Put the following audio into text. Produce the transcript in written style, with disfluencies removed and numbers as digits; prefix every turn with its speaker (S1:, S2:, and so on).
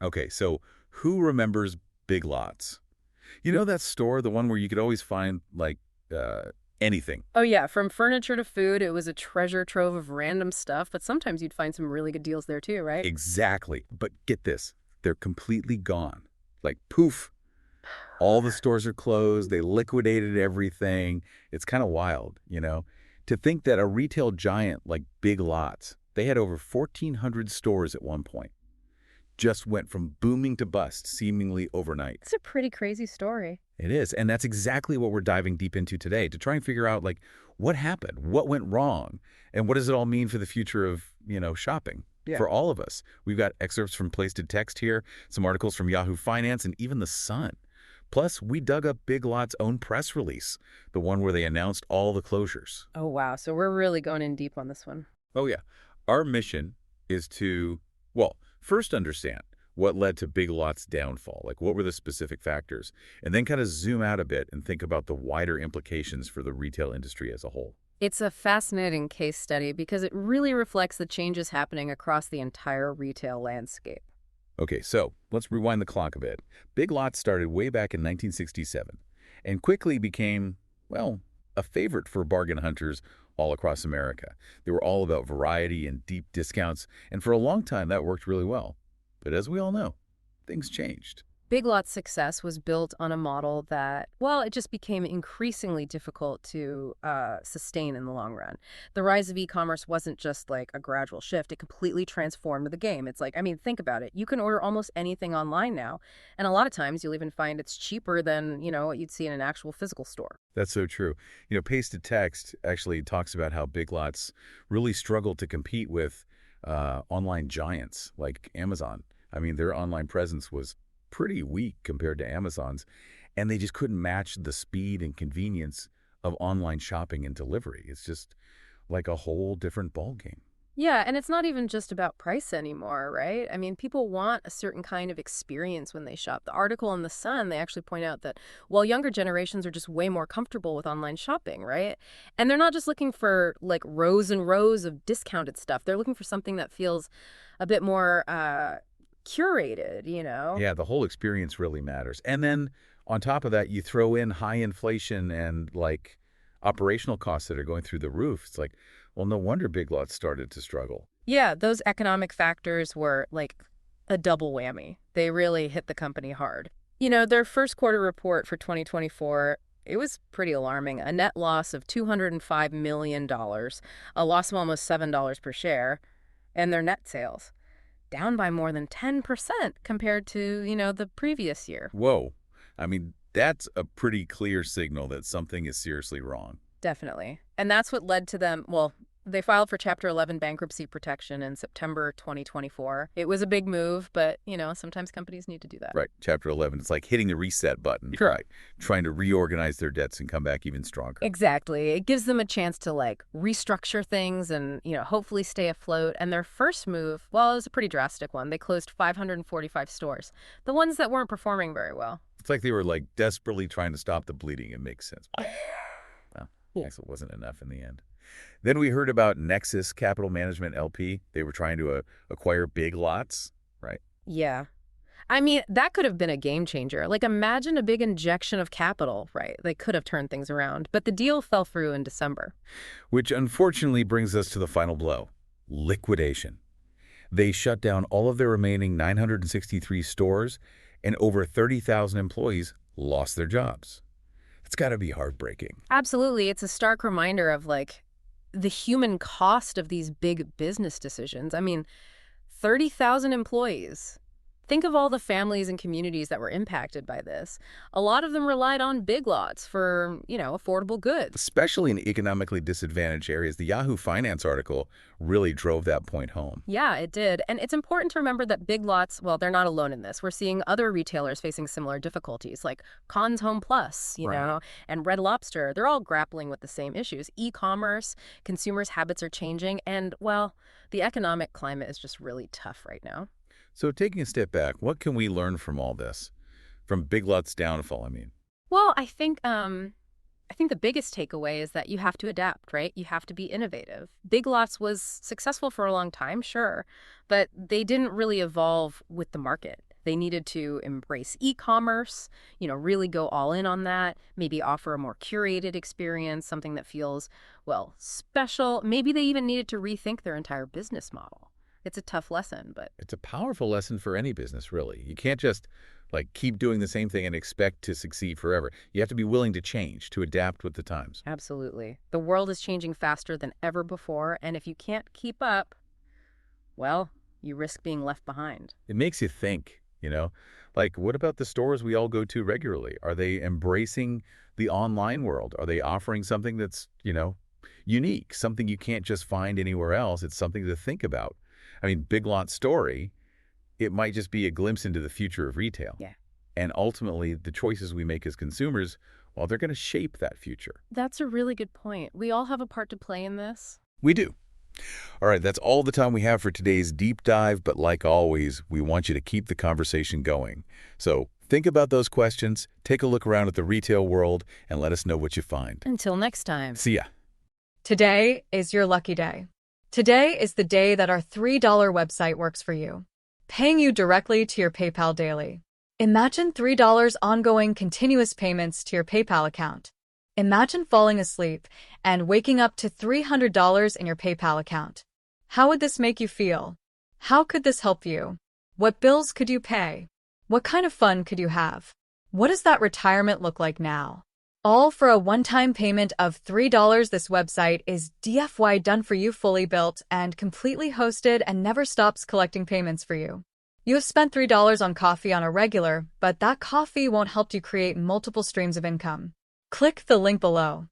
S1: Okay, so who remembers Big Lots? You know that store, the one where you could always find, like, anything?
S2: Oh yeah, from furniture to food, it was a treasure trove of random stuff, but sometimes you'd find some really good deals there too, right?
S1: Exactly. But get this, they're completely gone. Like, poof, all the stores are closed. They liquidated everything. It's kind of wild. To think that a retail giant like Big Lots, they had over 1,400 stores at one point, just went from booming to bust seemingly overnight.
S2: It's a pretty crazy story.
S1: It is. And that's exactly what we're diving deep into today to try and figure out, like, what happened? What went wrong? And what does it all mean for the future of shopping?
S2: Yeah.
S1: For all of us. We've got excerpts from Placed Text here, some articles from Yahoo Finance, and even The Sun. Plus, we dug up Big Lots' own press release, the one where they announced all the closures.
S2: Oh wow, so we're really going in deep on this one.
S1: Oh, yeah. Our mission is to, well, first understand what led to Big Lots' downfall. Like, what were the specific factors? And then kind of zoom out a bit and think about the wider implications for the retail industry as a whole.
S2: It's a fascinating case study because it really reflects the changes happening across the entire retail landscape.
S1: Okay, so let's rewind the clock a bit. Big Lots started way back in 1967 and quickly became, well, a favorite for bargain hunters all across America. They were all about variety and deep discounts, and for a long time that worked really well. But as we all know, things changed.
S2: Big Lots' success was built on a model that, well, it just became increasingly difficult to sustain in the long run. The rise of e-commerce wasn't just like a gradual shift. It completely transformed the game. It's like, I mean, think about it. You can order almost anything online now. And a lot of times you'll even find it's cheaper than, what you'd see in an actual physical store.
S1: That's so true. Pasted Text actually talks about how Big Lots really struggled to compete with online giants like Amazon. I mean, their online presence was pretty weak compared to Amazon's, and they just couldn't match the speed and convenience of online shopping and delivery. It's just like a whole different ballgame.
S2: Yeah, and it's not even just about price anymore, right? I mean, people want a certain kind of experience when they shop. The article in The Sun, they actually point out that while younger generations are just way more comfortable with online shopping, right? And they're not just looking for like rows and rows of discounted stuff. They're looking for something that feels a bit more curated.
S1: Yeah, the whole experience really matters. And then on top of that, you throw in high inflation and like operational costs that are going through the roof. It's like, well, no wonder Big Lots started to struggle.
S2: Yeah, those economic factors were like a double whammy. They really hit the company hard. Their first quarter report for 2024, it was pretty alarming. A net loss of $205 million, a loss of almost $7 per share, and their net sales down by more than 10% compared to, the previous year.
S1: Whoa. I mean, that's a pretty clear signal that something is seriously wrong.
S2: Definitely. And that's what led to them, well, they filed for Chapter 11 bankruptcy protection in September 2024. It was a big move, but, sometimes companies need to do that.
S1: Right. Chapter 11. It's like hitting the reset button.
S2: Sure.
S1: Right. Trying to reorganize their debts and come back even stronger.
S2: Exactly. It gives them a chance to like restructure things and, hopefully stay afloat. And their first move, well, it was a pretty drastic one. They closed 545 stores, the ones that weren't performing very well.
S1: It's like they were like desperately trying to stop the bleeding. It makes sense. Well, I guess it wasn't enough in the end. Then we heard about Nexus Capital Management LP. They were trying to acquire Big Lots, right?
S2: Yeah. I mean, that could have been a game changer. Like, imagine a big injection of capital, right? They could have turned things around. But the deal fell through in December.
S1: Which unfortunately brings us to the final blow, liquidation. They shut down all of their remaining 963 stores, and over 30,000 employees lost their jobs. It's got to be heartbreaking.
S2: Absolutely. It's a stark reminder of, like, the human cost of these big business decisions. I mean, 30,000 employees. Think of all the families and communities that were impacted by this. A lot of them relied on Big Lots for, affordable goods.
S1: Especially in economically disadvantaged areas. The Yahoo Finance article really drove that point home.
S2: Yeah, it did. And it's important to remember that Big Lots, well, they're not alone in this. We're seeing other retailers facing similar difficulties, like Conn's Home Plus,
S1: Right.
S2: and Red Lobster. They're all grappling with the same issues. E-commerce, consumers' habits are changing, and, well, the economic climate is just really tough right now.
S1: So taking a step back, what can we learn from all this? From Big Lots' downfall, I mean.
S2: Well, I think I think the biggest takeaway is that you have to adapt, right? You have to be innovative. Big Lots was successful for a long time, sure, but they didn't really evolve with the market. They needed to embrace e-commerce, really go all in on that, maybe offer a more curated experience, something that feels, well, special. Maybe they even needed to rethink their entire business model. It's a tough lesson, but
S1: It's a powerful lesson for any business, really. You can't just keep doing the same thing and expect to succeed forever. You have to be willing to change, to adapt with the times.
S2: absolutely. The world is changing faster than ever before, and if you can't keep up, well, you risk being left behind.
S1: It makes you think, like what about the stores we all go to regularly? Are they embracing the online world? Are they offering something that's, unique, something you can't just find anywhere else? It's something to think about. I mean, Big Lots story, it might just be a glimpse into the future of retail.
S2: Yeah.
S1: And ultimately, the choices we make as consumers, well, they're going to shape that future.
S2: That's a really good point. We all have a part to play in this.
S1: We do. All right, that's all the time we have for today's deep dive, but like always, we want you to keep the conversation going. So think about those questions, take a look around at the retail world, and let us know what you find.
S2: Until next time.
S1: See ya.
S3: Today is your lucky day. Today is the day that our $3 website works for you, paying you directly to your PayPal daily. Imagine $3 ongoing continuous payments to your PayPal account. Imagine falling asleep and waking up to $300 in your PayPal account. How would this make you feel? How could this help you? What bills could you pay? What kind of fun could you have? What does that retirement look like now? All for a one-time payment of $3. This website is DFY done for you, fully built and completely hosted, and never stops collecting payments for you. You have spent $3 on coffee on a regular, but that coffee won't help you create multiple streams of income. Click the link below.